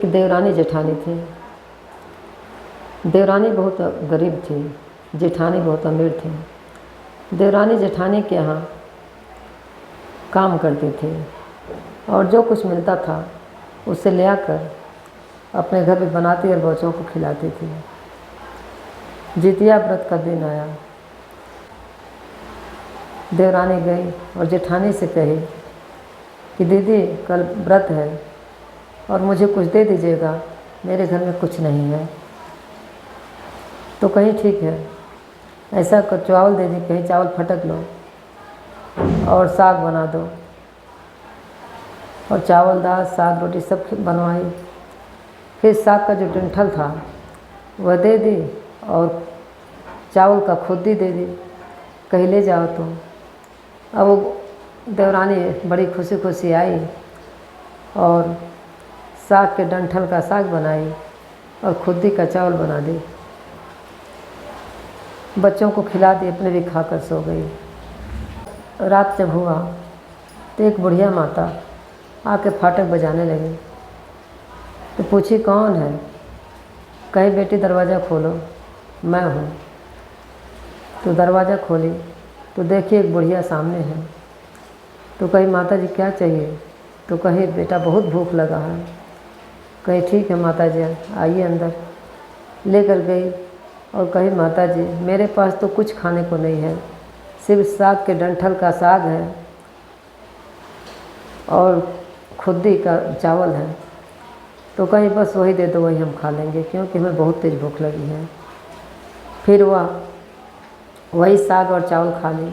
देवरानी जेठानी थी। देवरानी बहुत गरीब थी, जेठानी बहुत अमीर थी। देवरानी जेठानी के यहाँ काम करती थी और जो कुछ मिलता था उसे ले आकर अपने घर में बनाती और बच्चों को खिलाती थी। जितिया व्रत का दिन आया। देवरानी गई और जेठानी से कही कि दीदी कल व्रत है और मुझे कुछ दे दीजिएगा, मेरे घर में कुछ नहीं है। तो कहीं ठीक है, ऐसा कर चावल दे दी, कहीं चावल फटक लो और साग बना दो। और चावल दाल साग रोटी सब बनवाई। फिर साग का जो डंठल था वह दे दी और चावल का खुद्दी दे दी, कहीं ले जाओ तुम। अब वो देवरानी बड़ी खुशी खुशी आई और साग के डंठल का साग बनाई और खुद्दी का चावल बना दी। बच्चों को खिला दी, अपने भी खाकर सो गई। रात जब हुआ तो एक बुढ़िया माता आके फाटक बजाने लगी। तो पूछी कौन है? कही बेटी दरवाज़ा खोलो, मैं हूँ। तो दरवाज़ा खोली तो देखिए एक बुढ़िया सामने है। तो कही माता जी क्या चाहिए? तो कही बेटा बहुत भूख लगा है। कही ठीक है माता जी आइए अंदर। लेकर गई और कही माता जी मेरे पास तो कुछ खाने को नहीं है, सिर्फ साग के डंठल का साग है और खुद्दी का चावल है। तो कहीं बस वही दे दो, वही हम खा लेंगे क्योंकि हमें बहुत तेज़ भूख लगी है। फिर वही साग और चावल खा ली।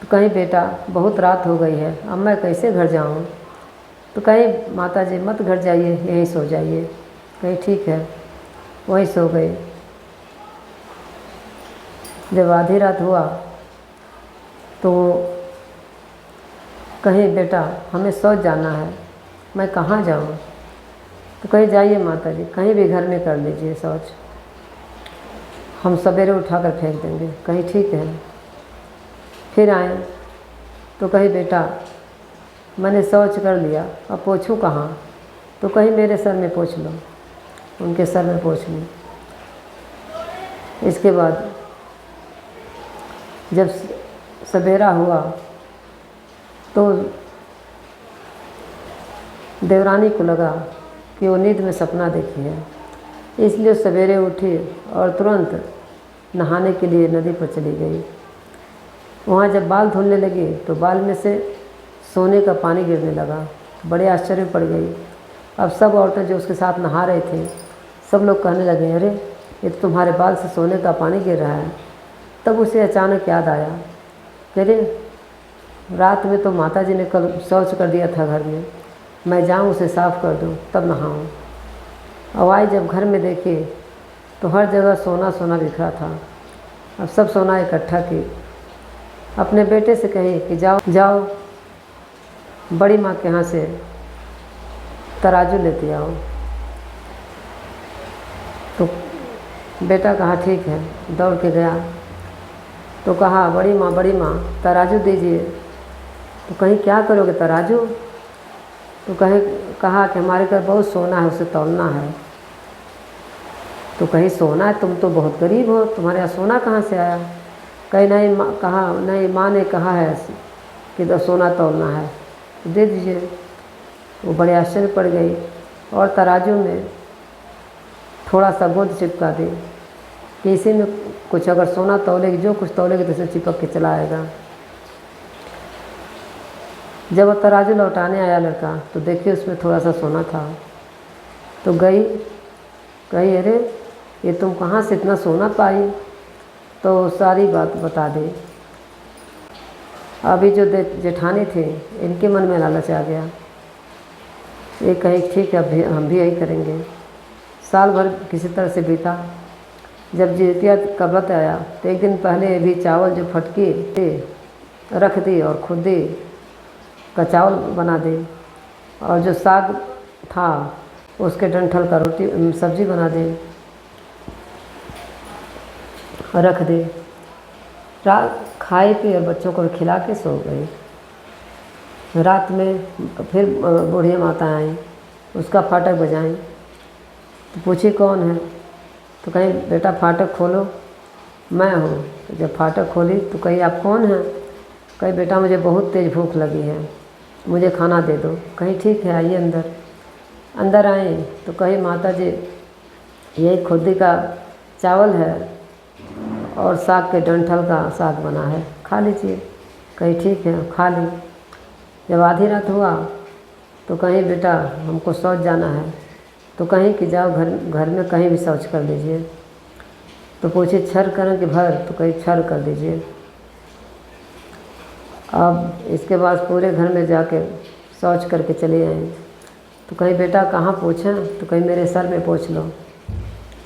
तो कहीं बेटा बहुत रात हो गई है, अब मैं कैसे घर जाऊँ? तो कहीं माता जी मत घर जाइए, यहीं सो जाइए। कहीं ठीक है, वहीं सो गई। जब आधी रात हुआ तो कहीं बेटा हमें शौच जाना है, मैं कहाँ जाऊँ? तो कहीं जाइए माता जी, कहीं भी घर में कर लीजिए शौच, हम सवेरे उठाकर फेंक देंगे। कहीं ठीक है। फिर आए तो कहीं बेटा मैंने शौच कर लिया, अब पोंछूं कहाँ? तो कहीं मेरे सर में पोंछ लो। उनके सर में पोंछ ली। इसके बाद जब सवेरा हुआ तो देवरानी को लगा कि वो नींद में सपना देखी है, इसलिए सवेरे उठी और तुरंत नहाने के लिए नदी पर चली गई। वहाँ जब बाल धुलने लगी तो बाल में से सोने का पानी गिरने लगा। बड़े आश्चर्य पड़ गई। अब सब औरतें जो उसके साथ नहा रहे थे सब लोग कहने लगे अरे ये तो तुम्हारे बाल से सोने का पानी गिर रहा है। तब उसे अचानक याद आया कि अरे रात में तो माता जी ने कल शौच कर दिया था घर में, मैं जाऊँ उसे साफ़ कर दूँ तब नहाऊँ। अब आई जब घर में देखी तो हर जगह सोना सोना बिखरा था। अब सब सोना इकट्ठा की, अपने बेटे से कही कि जाओ जाओ बड़ी माँ के यहाँ से तराजू लेते आओ। तो बेटा कहा ठीक है, दौड़ के गया। तो कहा बड़ी माँ तराजू दीजिए। तो कहीं क्या करोगे तराजू? तो कहा कि हमारे घर बहुत सोना है, उसे तौलना है। तो कहीं सोना है, तुम तो बहुत गरीब हो, तुम्हारे यहाँ सोना कहाँ से आया? कहीं नहीं माँ ने कहा है कि सोना तौलना है, तो दे दीजिए। वो बड़े आश्चर्य पड़ गई और तराजू में थोड़ा सा गोंद चिपका दी कि इसी में कुछ अगर सोना तौलेगी, जो कुछ तौलेगी तो इसमें चिपक के चला आएगा। जब वो तराजू लौटाने आया लड़का तो देखिए उसमें थोड़ा सा सोना था। तो कही अरे ये तुम कहाँ से इतना सोना पाई? तो सारी बात बता दी। अभी जो जेठानी थी इनके मन में लालच आ गया। ये कही ठीक है हम भी यही करेंगे। साल भर किसी तरह से बीता। जब जितिया का व्रत आया तो एक दिन पहले भी चावल जो फटकी थी रख दी और खुद्दी का चावल बना दी और जो साग था उसके डंठल का रोटी सब्जी बना दी और रख दी। रात खाए पी और बच्चों को खिला के सो गई। रात में फिर बूढ़ी माता आई उसका फाटक बजाएं। तो पूछी कौन है, तो कहीं बेटा फाटक खोलो, मैं हूँ। तो जब फाटक खोली तो कही आप कौन हैं? कही बेटा मुझे बहुत तेज़ भूख लगी है, मुझे खाना दे दो। कही ठीक है आइए अंदर। अंदर आए तो कही माता जी यही खुदी का चावल है और साग के डंठल का साग बना है, खा लीजिए। कही ठीक है खा ली। जब आधी रात हुआ तो कहीं बेटा हमको शौच जाना है, तो कहीं कि जाओ घर में कहीं भी शौच कर लीजिए। तो पूछे छर करें कि भर, तो कहीं छर कर दीजिए। अब इसके बाद पूरे घर में जाके शौच करके चले आए। तो कहीं बेटा कहाँ पोंछें, तो कहीं मेरे सर में पोंछ लो,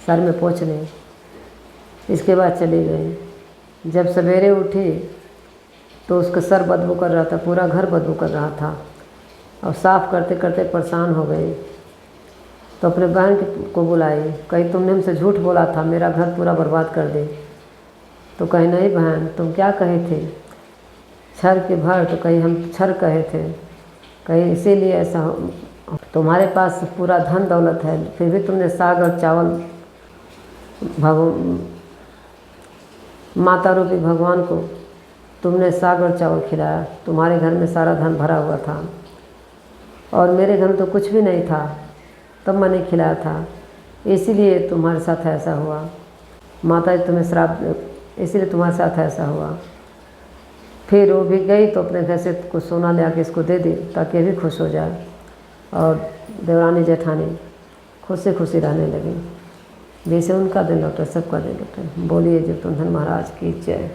सर में पोंछ लें। इसके बाद चली गई। जब सवेरे उठी तो उसका सर बदबू कर रहा था, पूरा घर बदबू कर रहा था और साफ़ करते करते परेशान हो गई। तो अपने बहन को बुलाई, कही तुमने हमसे झूठ बोला था, मेरा घर पूरा बर्बाद कर दे। तो कही नहीं बहन तुम क्या कहे थे, छर के भर, तो कही हम छर कहे थे। कही इसीलिए ऐसा तुम्हारे पास पूरा धन दौलत है, फिर भी तुमने साग और चावल माता रूपी भगवान को तुमने साग और चावल खिलाया। तुम्हारे घर में सारा धन भरा हुआ था और मेरे घर में तो कुछ भी नहीं था, तब मैंने खिलाया था, इसीलिए तुम्हारे साथ ऐसा हुआ। माता जी तुम्हें श्राप, इसीलिए तुम्हारे साथ ऐसा हुआ। फिर वो भी गई तो अपने घर से कुछ सोना ले आके इसको दे दी ताकि ये भी खुश हो जाए। और देवरानी जेठानी खुशी खुशी रहने लगी। जैसे उनका दिन लौटा सबका दिन लौटा। बोलिए जगतुंधन महाराज की जय।